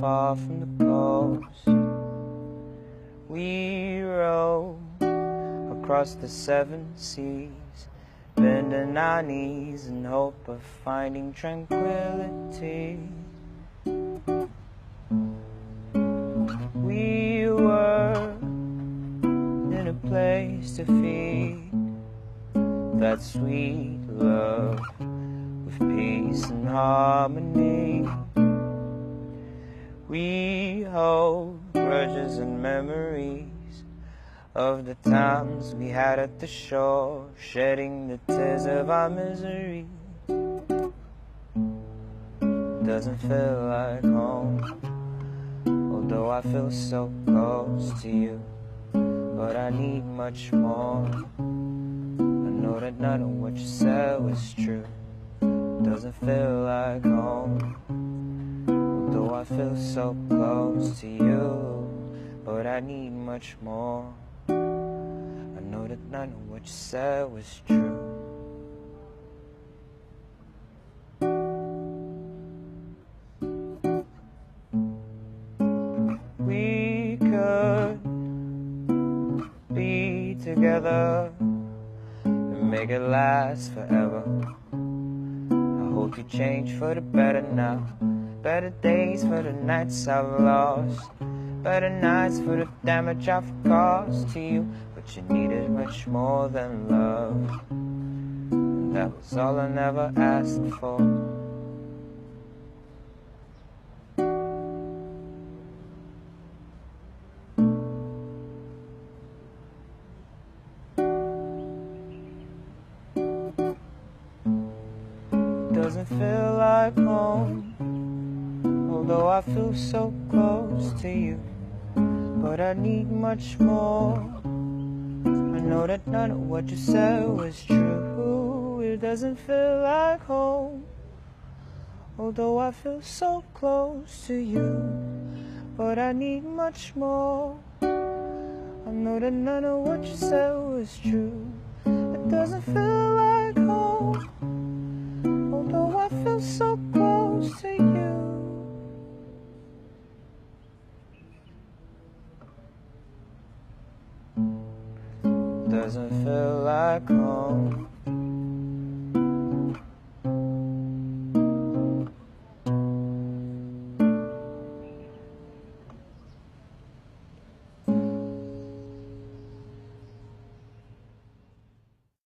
far from the coast. We row across the 7 seas, bending our knees in hope of finding tranquility. We were in a place to feed that sweet love with peace and harmony. We hold grudges and memories of the times we had at the shore, shedding the tears of our misery. Doesn't feel like home, although I feel so close to you. But I need much more. I know that none of what you said was true. Doesn't feel like home, although I feel so close to you. But I need much more. I know that none of what you said was true. We could be together and make it last forever. I hope you change for the better now. Better days for the nights I've lost, better nights for the damage I've caused to you. But you needed much more than love, and that was all I never asked for. Doesn't feel like home, although I feel so close to you. But I need much more. I know that none of what you said was true. It doesn't feel like home, although I feel so close to you. But I need much more. I know that none of what you said was true. It doesn't feel like home, although I feel so close to you. Doesn't feel like home,